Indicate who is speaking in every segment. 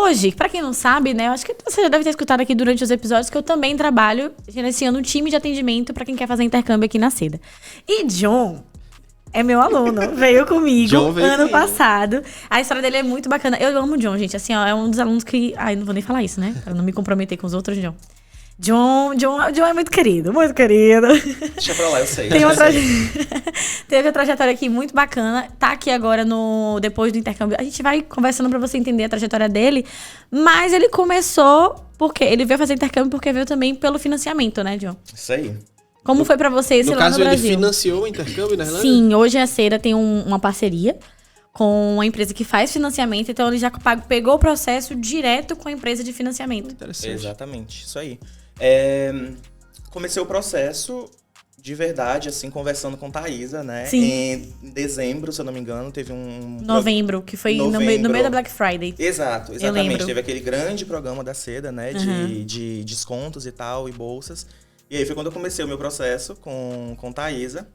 Speaker 1: hoje, pra quem não sabe, né, eu acho que você já deve ter escutado aqui durante os episódios que eu também trabalho gerenciando um time de atendimento pra quem quer fazer intercâmbio aqui na Seda. E John é meu aluno, veio comigo ano passado. A história dele é muito bacana. Eu amo o John, gente, assim, ó, é um dos alunos que... Ai, não vou nem falar isso, né, pra não me comprometer com os outros, John. John é muito querido, muito querido.
Speaker 2: Deixa pra lá, eu sei.
Speaker 1: Teve uma trajetória aqui muito bacana. Tá aqui agora depois do intercâmbio. A gente vai conversando pra você entender a trajetória dele. Mas ele começou porque ele veio fazer intercâmbio porque veio também pelo financiamento, né, John?
Speaker 2: Isso aí.
Speaker 1: Como foi pra você esse lá no Brasil?
Speaker 3: No caso, ele financiou o intercâmbio na Irlanda?
Speaker 1: Sim, hoje a Seda tem uma parceria com uma empresa que faz financiamento. Então ele já pegou o processo direto com a empresa de financiamento.
Speaker 3: Interessante.
Speaker 2: Exatamente, isso aí. Comecei o processo de verdade, assim, conversando com Thaisa, né?
Speaker 1: Sim.
Speaker 2: Em dezembro, se eu não me engano, teve um...
Speaker 1: Novembro, que foi no meio da Black Friday.
Speaker 2: Exatamente. Teve aquele grande programa da Seda, né? De descontos e tal, e bolsas. E aí foi quando eu comecei o meu processo com Thaisa.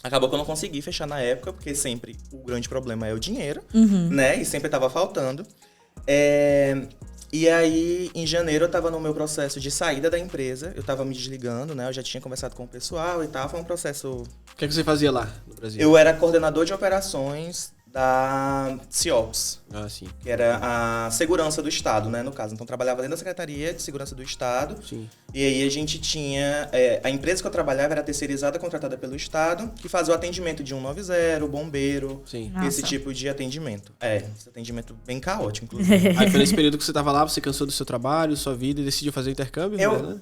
Speaker 2: Acabou que eu não consegui fechar na época, porque sempre o grande problema é o dinheiro, né? E sempre tava faltando. E aí, em janeiro, eu tava no meu processo de saída da empresa. Eu tava me desligando, né? Eu já tinha conversado com o pessoal e tal. Foi um processo...
Speaker 3: O que você fazia lá no Brasil?
Speaker 2: Eu era coordenador de operações da CIOPS.
Speaker 3: Ah, sim.
Speaker 2: Que era a segurança do Estado, né? No caso. Então, trabalhava dentro da Secretaria de Segurança do Estado.
Speaker 3: Sim.
Speaker 2: E aí, a gente tinha... a empresa que eu trabalhava era terceirizada, contratada pelo Estado, que fazia o atendimento de 190, bombeiro.
Speaker 3: Sim.
Speaker 2: Esse tipo de atendimento. Esse atendimento bem caótico, inclusive.
Speaker 3: Aí, foi nesse período que você tava lá, você cansou do seu trabalho, sua vida e decidiu fazer o intercâmbio? Né?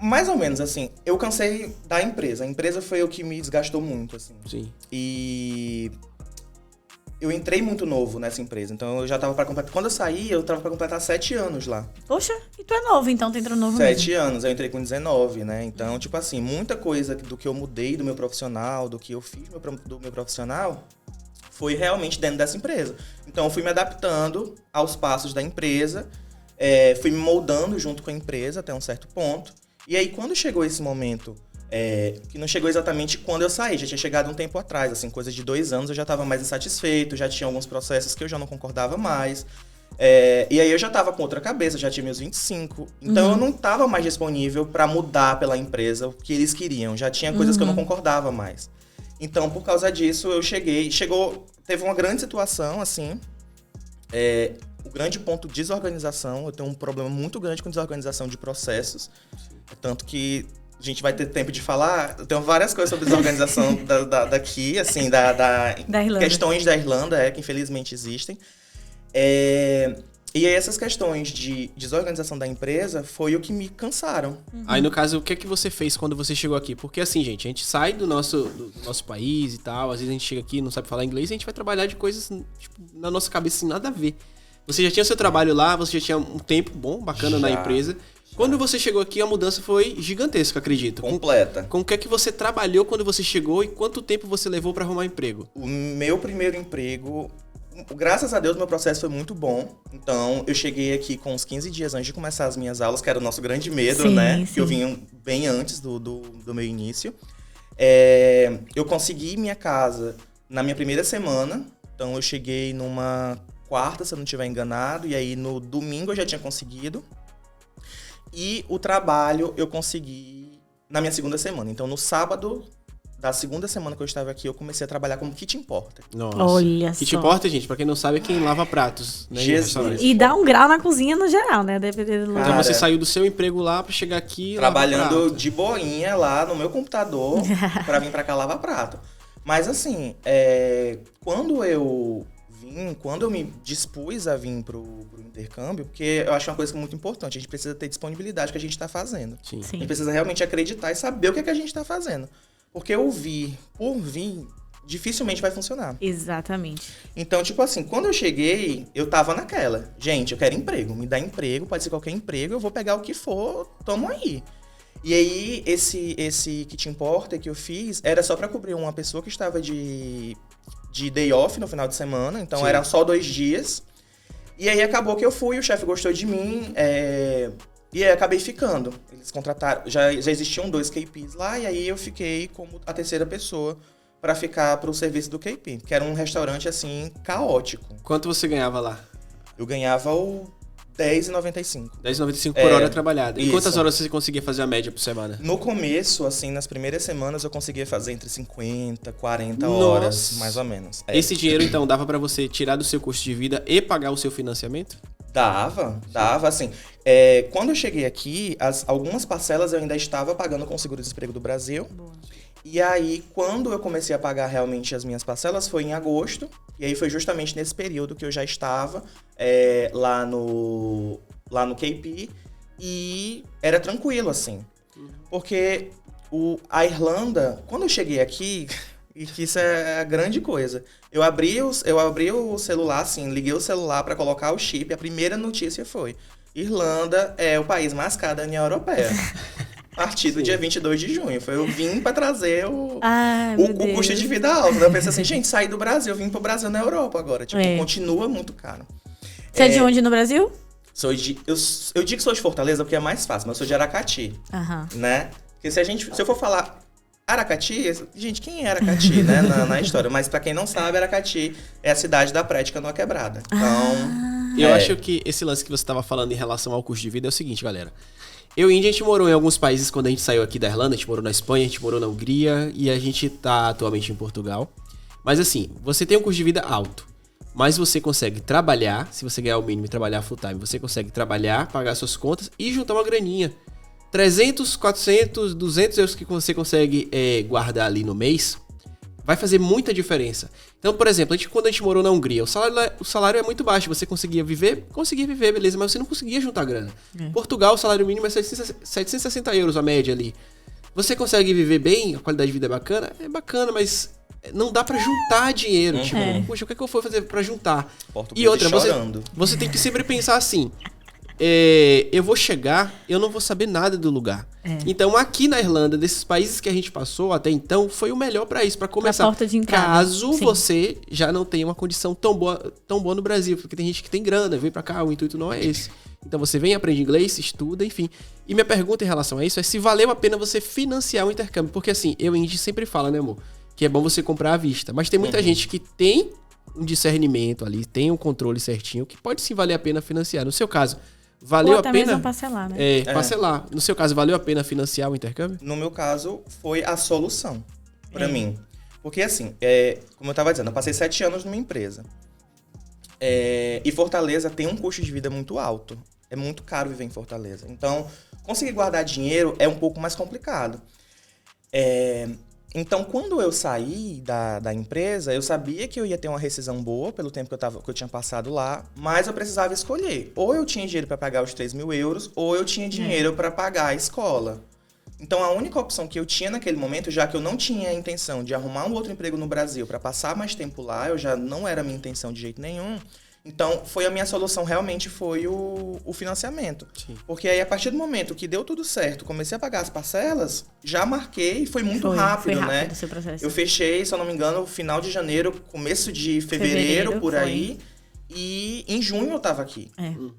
Speaker 2: Mais ou menos, assim. Eu cansei da empresa. A empresa foi o que me desgastou muito, assim.
Speaker 3: Sim.
Speaker 2: E eu entrei muito novo nessa empresa. Então, eu já tava pra completar... Quando eu saí, eu tava pra completar 7 anos lá.
Speaker 1: Poxa, e tu é novo, então tu entrou novo
Speaker 2: 7 anos. Eu entrei com 19, né? Então, tipo assim, muita coisa do que eu mudei do meu profissional, do que eu fiz do meu profissional, foi realmente dentro dessa empresa. Então, eu fui me adaptando aos passos da empresa, fui me moldando junto com a empresa até um certo ponto. E aí, quando chegou esse momento, que não chegou exatamente quando eu saí, já tinha chegado um tempo atrás, assim, coisa de 2 anos, eu já estava mais insatisfeito, já tinha alguns processos que eu já não concordava mais. E aí eu já estava com outra cabeça, já tinha meus 25. Então eu não estava mais disponível para mudar pela empresa o que eles queriam. Já tinha coisas que eu não concordava mais. Então, por causa disso, teve uma grande situação, assim. O grande ponto, desorganização. Eu tenho um problema muito grande com desorganização de processos. Tanto que a gente vai ter tempo de falar. Eu tenho várias coisas sobre desorganização daqui, assim, da
Speaker 1: Irlanda.
Speaker 2: Questões da Irlanda, que infelizmente existem. E aí essas questões de desorganização da empresa foi o que me cansaram.
Speaker 3: Aí, no caso, o que é que você fez quando você chegou aqui? Porque assim, gente, a gente sai do nosso país e tal, às vezes a gente chega aqui e não sabe falar inglês, e a gente vai trabalhar de coisas, tipo, na nossa cabeça, assim, nada a ver. Você já tinha seu trabalho lá, você já tinha um tempo bom, bacana na empresa. Quando você chegou aqui, a mudança foi gigantesca, acredito.
Speaker 2: Completa.
Speaker 3: Com o que é que você trabalhou quando você chegou e quanto tempo você levou para arrumar emprego?
Speaker 2: O meu primeiro emprego, graças a Deus, meu processo foi muito bom. Então, eu cheguei aqui com uns 15 dias antes de começar as minhas aulas, que era o nosso grande medo, né? Sim. Que eu vim bem antes do meu início. Eu consegui minha casa na minha primeira semana. Então, eu cheguei numa quarta, se eu não estiver enganado. E aí, no domingo, eu já tinha conseguido. E o trabalho eu consegui na minha segunda semana. Então, no sábado da segunda semana que eu estava aqui, eu comecei a trabalhar como kitchen porter.
Speaker 3: Nossa.
Speaker 1: Olha só.
Speaker 3: Kitchen porter, gente, pra quem não sabe, é quem lava pratos, né?
Speaker 2: Jesus.
Speaker 1: E dá um grau na cozinha no geral, né? Dependendo do lugar.
Speaker 3: Então você saiu do seu emprego lá pra chegar aqui...
Speaker 2: Trabalhando de boinha lá no meu computador pra vir pra cá lavar prato. Mas assim, quando eu me dispus a vir pro intercâmbio, porque eu acho uma coisa muito importante, a gente precisa ter disponibilidade do que a gente está fazendo.
Speaker 3: Sim.
Speaker 2: A gente precisa realmente acreditar e saber o que é que a gente está fazendo. Porque por vir, dificilmente vai funcionar.
Speaker 1: Exatamente.
Speaker 2: Então, tipo assim, quando eu cheguei, eu tava naquela. Gente, eu quero emprego, me dá emprego, pode ser qualquer emprego, eu vou pegar o que for, tamo aí. E aí, esse kitchen porter que eu fiz, era só pra cobrir uma pessoa que estava de day off no final de semana, então era só 2 dias. E aí acabou que eu fui, o chefe gostou de mim, e aí acabei ficando. Eles contrataram, já existiam 2 KPs lá, e aí eu fiquei como a terceira pessoa pra ficar pro serviço do KP, que era um restaurante, assim, caótico.
Speaker 3: Quanto você ganhava lá?
Speaker 2: Eu ganhava o R$10,95.
Speaker 3: R$10,95 por hora trabalhada. E
Speaker 2: isso.
Speaker 3: quantas horas você conseguia fazer a média por semana?
Speaker 2: No começo, assim, nas primeiras semanas, eu conseguia fazer entre 50, 40 horas, mais ou menos.
Speaker 3: Esse dinheiro, então, dava pra você tirar do seu custo de vida e pagar o seu financiamento?
Speaker 2: Dava, assim. Quando eu cheguei aqui, algumas parcelas eu ainda estava pagando com o seguro-desemprego do Brasil.
Speaker 1: Boa.
Speaker 2: E aí, quando eu comecei a pagar realmente as minhas parcelas, foi em agosto. E aí foi justamente nesse período que eu já estava lá no KP. E era tranquilo, assim. Porque a Irlanda, quando eu cheguei aqui, e que isso é a grande coisa, eu abri o celular, assim, liguei o celular para colocar o chip, a primeira notícia foi: Irlanda é o país mais caro da União Europeia. A partir do dia 22 de junho. Eu vim pra trazer o custo de vida alto. Eu pensei assim, gente, saí do Brasil, vim pro Brasil na Europa agora. Tipo, continua muito caro.
Speaker 1: Você é de onde no Brasil?
Speaker 2: Eu digo que sou de Fortaleza porque é mais fácil, mas eu sou de Aracati. Né? Porque se eu for falar Aracati, gente, quem é Aracati, né, na história? Mas pra quem não sabe, Aracati é a cidade da praia de Canoa Quebrada. Então,
Speaker 3: eu acho que esse lance que você tava falando em relação ao custo de vida é o seguinte, galera. Eu e a gente morou em alguns países quando a gente saiu aqui da Irlanda, a gente morou na Espanha, a gente morou na Hungria e a gente tá atualmente em Portugal. Mas assim, você tem um custo de vida alto, mas você consegue trabalhar, se você ganhar o mínimo e trabalhar full time, você consegue trabalhar, pagar suas contas e juntar uma graninha. 300, 400, 200 euros que você consegue guardar ali no mês, vai fazer muita diferença. Então, por exemplo, quando a gente morou na Hungria, o salário é muito baixo. Você conseguia viver, beleza, mas você não conseguia juntar grana. Portugal, o salário mínimo é 760 euros a média ali. Você consegue viver bem, a qualidade de vida é bacana? É bacana, mas não dá pra juntar dinheiro. Tipo, poxa, o que é que eu vou fazer pra juntar?
Speaker 2: Português
Speaker 3: E outra,
Speaker 2: chorando.
Speaker 3: você tem que sempre pensar assim... eu vou chegar, eu não vou saber nada do lugar. Então, aqui na Irlanda, desses países que a gente passou até então, foi o melhor pra isso, pra começar.
Speaker 1: A porta de entrada.
Speaker 3: Caso você já não tenha uma condição tão boa no Brasil, porque tem gente que tem grana, vem pra cá, o intuito não é esse. Então, você vem, aprende inglês, estuda, enfim. E minha pergunta em relação a isso é se valeu a pena você financiar o intercâmbio. Porque assim, a gente sempre fala, né, amor, que é bom você comprar à vista. Mas tem muita gente que tem um discernimento ali, tem um controle certinho, que pode sim valer a pena financiar. No seu caso, valeu
Speaker 1: ou até
Speaker 3: a pena
Speaker 1: mesmo parcelar, né?
Speaker 3: Parcelar. No seu caso, valeu a pena financiar o intercâmbio?
Speaker 2: No meu caso, foi a solução pra mim. Porque assim, como eu tava dizendo, eu passei 7 anos numa empresa. E Fortaleza tem um custo de vida muito alto. É muito caro viver em Fortaleza. Então, conseguir guardar dinheiro é um pouco mais complicado. Então, quando eu saí da empresa, eu sabia que eu ia ter uma rescisão boa pelo tempo que eu tinha passado lá, mas eu precisava escolher. Ou eu tinha dinheiro para pagar os 3 mil euros, ou eu tinha dinheiro para pagar a escola. Então, a única opção que eu tinha naquele momento, já que eu não tinha a intenção de arrumar um outro emprego no Brasil para passar mais tempo lá, eu já não era a minha intenção de jeito nenhum. Então, a minha solução realmente foi o financiamento.
Speaker 3: Sim.
Speaker 2: Porque aí, a partir do momento que deu tudo certo, comecei a pagar as parcelas, já marquei, foi muito rápido, né?
Speaker 1: O seu processo.
Speaker 2: Eu fechei, se eu não me engano, final de janeiro, começo de fevereiro por aí. E em junho eu tava aqui.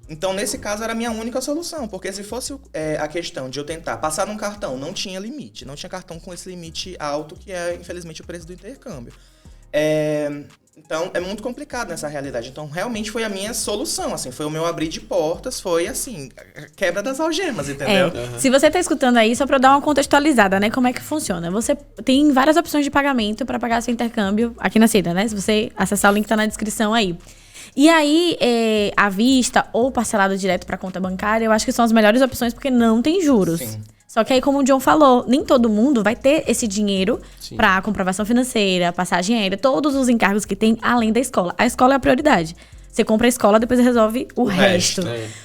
Speaker 2: Então, nesse caso, era a minha única solução. Porque se fosse a questão de eu tentar passar num cartão, não tinha limite. Não tinha cartão com esse limite alto, que é, infelizmente, o preço do intercâmbio. Então, é muito complicado nessa realidade. Então, realmente foi a minha solução, assim. Foi o meu abrir de portas, foi, assim, quebra das algemas, entendeu?
Speaker 1: Se você tá escutando aí, só pra eu dar uma contextualizada, né? Como é que funciona? Você tem várias opções de pagamento pra pagar seu intercâmbio aqui na Seda, né? Se você acessar o link, tá na descrição aí. E aí, à vista ou parcelado direto pra conta bancária, eu acho que são as melhores opções porque não tem juros.
Speaker 2: Sim.
Speaker 1: Só que aí, como o John falou, nem todo mundo vai ter esse dinheiro pra comprovação financeira, passagem aérea, todos os encargos que tem, além da escola. A escola é a prioridade. Você compra a escola, depois resolve o resto.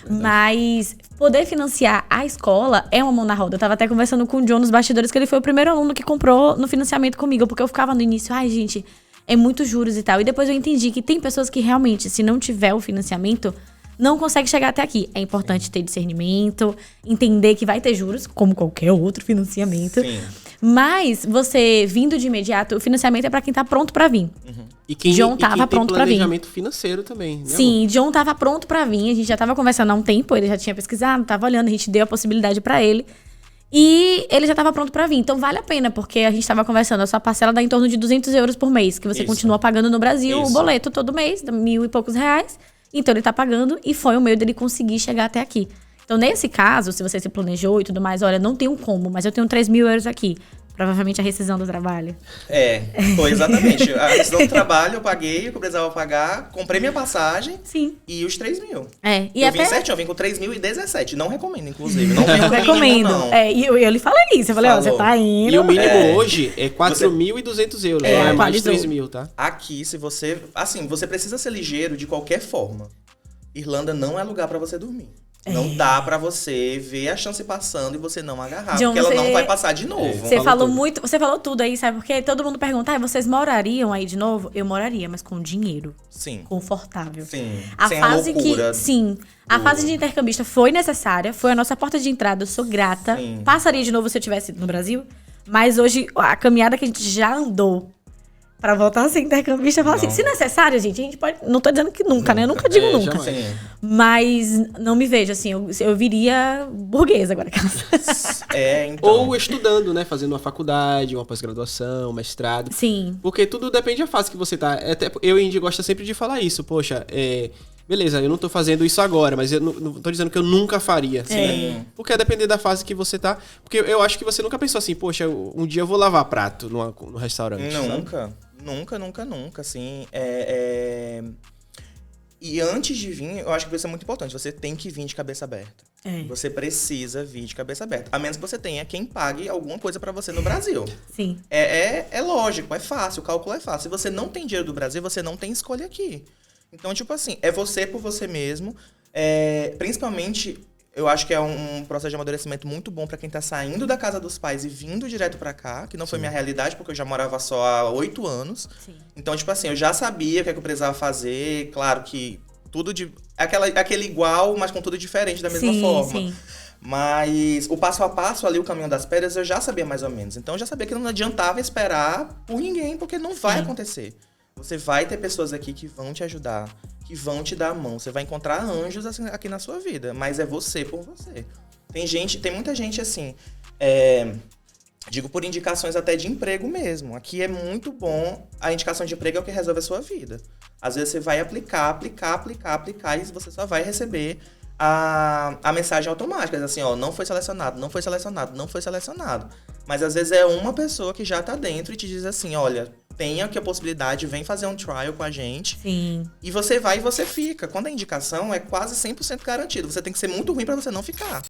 Speaker 1: Mas poder financiar a escola é uma mão na roda. Eu tava até conversando com o John nos bastidores, que ele foi o primeiro aluno que comprou no financiamento comigo. Porque eu ficava no início, gente, é muitos juros e tal. E depois eu entendi que tem pessoas que realmente, se não tiver o financiamento, não consegue chegar até aqui. É importante ter discernimento, entender que vai ter juros, como qualquer outro financiamento.
Speaker 2: Sim.
Speaker 1: Mas você vindo de imediato, o financiamento é pra quem tá pronto pra vir.
Speaker 3: E quem,
Speaker 1: John tava pronto pra vir.
Speaker 3: planejamento financeiro também, né?
Speaker 1: Sim, John tava pronto pra vir. A gente já tava conversando há um tempo, ele já tinha pesquisado, tava olhando, a gente deu a possibilidade pra ele. E ele já estava pronto para vir. Então vale a pena, porque a gente estava conversando, a sua parcela dá em torno de 200 euros por mês, que você
Speaker 2: Isso.
Speaker 1: continua pagando no Brasil
Speaker 2: Isso.
Speaker 1: o boleto todo mês, 1.000 e poucos reais. Então ele tá pagando e foi o meio dele conseguir chegar até aqui. Então nesse caso, se você se planejou e tudo mais, olha, não tenho como, mas eu tenho 3.000 euros aqui. Provavelmente a rescisão do trabalho.
Speaker 2: Foi exatamente. A rescisão do trabalho eu paguei o que eu precisava pagar, comprei minha passagem
Speaker 1: Sim.
Speaker 2: e os 3.000.
Speaker 1: E
Speaker 2: eu
Speaker 1: até...
Speaker 2: vim certinho, eu vim com 3.017. Não recomendo, inclusive. Não vim
Speaker 1: Eu
Speaker 2: com
Speaker 1: recomendo.
Speaker 2: mínimo, não.
Speaker 1: E eu lhe falei isso. Eu falei, ó, você
Speaker 2: Falou.
Speaker 1: tá indo.
Speaker 3: E o mínimo hoje é 4.200 euros, não é mais de
Speaker 1: atualizou.
Speaker 3: 3.000, tá?
Speaker 2: Aqui, se você... Assim, você precisa ser ligeiro de qualquer forma. Irlanda não é lugar pra você dormir. Não dá pra você ver a chance passando e você não agarrar.
Speaker 1: John,
Speaker 2: porque ela
Speaker 1: você-
Speaker 2: não vai passar de novo.
Speaker 1: Você falou
Speaker 3: tudo.
Speaker 1: muito, você falou tudo aí, sabe? Porque todo mundo pergunta, vocês morariam aí de novo? Eu moraria, mas com dinheiro,
Speaker 2: Sim.
Speaker 1: confortável.
Speaker 2: Sim.
Speaker 1: A
Speaker 2: Sem
Speaker 1: fase
Speaker 2: a loucura.
Speaker 1: a fase de intercambista foi necessária, foi a nossa porta de entrada, eu sou grata.
Speaker 2: Sim.
Speaker 1: Passaria de novo se eu estivesse no Brasil, mas hoje a caminhada que a gente já andou pra voltar a ser intercambista, eu falo assim,
Speaker 2: Não.
Speaker 1: se necessário, gente, a gente pode, não tô dizendo que nunca, né? Eu nunca digo nunca.
Speaker 3: jamais.
Speaker 2: Sim.
Speaker 1: Mas não me vejo assim, eu viria burguesa agora.
Speaker 2: Então.
Speaker 3: Ou estudando, né? Fazendo uma faculdade, uma pós-graduação, um mestrado.
Speaker 1: Sim.
Speaker 3: Porque tudo depende da fase que você tá. Até eu e a Indy gosta sempre de falar isso. Poxa, beleza, eu não tô fazendo isso agora, mas eu não tô dizendo que eu nunca faria.
Speaker 2: Sim.
Speaker 3: Porque é depender da fase que você tá. Porque eu acho que você nunca pensou assim, poxa, um dia eu vou lavar prato no restaurante. sabe?
Speaker 2: Nunca, assim. E antes de vir, eu acho que isso é muito importante. Você tem que vir de cabeça aberta. Você precisa vir de cabeça aberta. A menos que você tenha quem pague alguma coisa pra você no Brasil.
Speaker 1: Sim.
Speaker 2: É lógico, é fácil, o cálculo é fácil. Se você não tem dinheiro do Brasil, você não tem escolha aqui. Então, tipo assim, é você por você mesmo. Principalmente, eu acho que é um processo de amadurecimento muito bom pra quem tá saindo da casa dos pais e vindo direto pra cá, que não foi minha realidade, porque eu já morava só há 8 anos.
Speaker 1: Sim.
Speaker 2: Então, tipo assim, eu já sabia o que é que eu precisava fazer. Claro que tudo de... Aquele igual, mas com tudo diferente da mesma forma.
Speaker 1: Sim.
Speaker 2: Mas o passo a passo ali, o caminho das pedras, eu já sabia mais ou menos. Então eu já sabia que não adiantava esperar por ninguém, porque não vai acontecer. Você vai ter pessoas aqui que vão te ajudar, que vão te dar a mão. Você vai encontrar anjos assim, aqui na sua vida, mas é você por você. Tem muita gente assim, digo por indicações até de emprego mesmo. Aqui é muito bom, a indicação de emprego é o que resolve a sua vida. Às vezes você vai aplicar e você só vai receber a mensagem automática, assim, ó, não foi selecionado. Mas às vezes é uma pessoa que já tá dentro e te diz assim, olha, tem aqui a possibilidade, vem fazer um trial com a gente.
Speaker 1: Sim.
Speaker 2: E você vai e você fica. Quando a indicação é quase 100% garantido. Você tem que ser muito ruim pra você não ficar.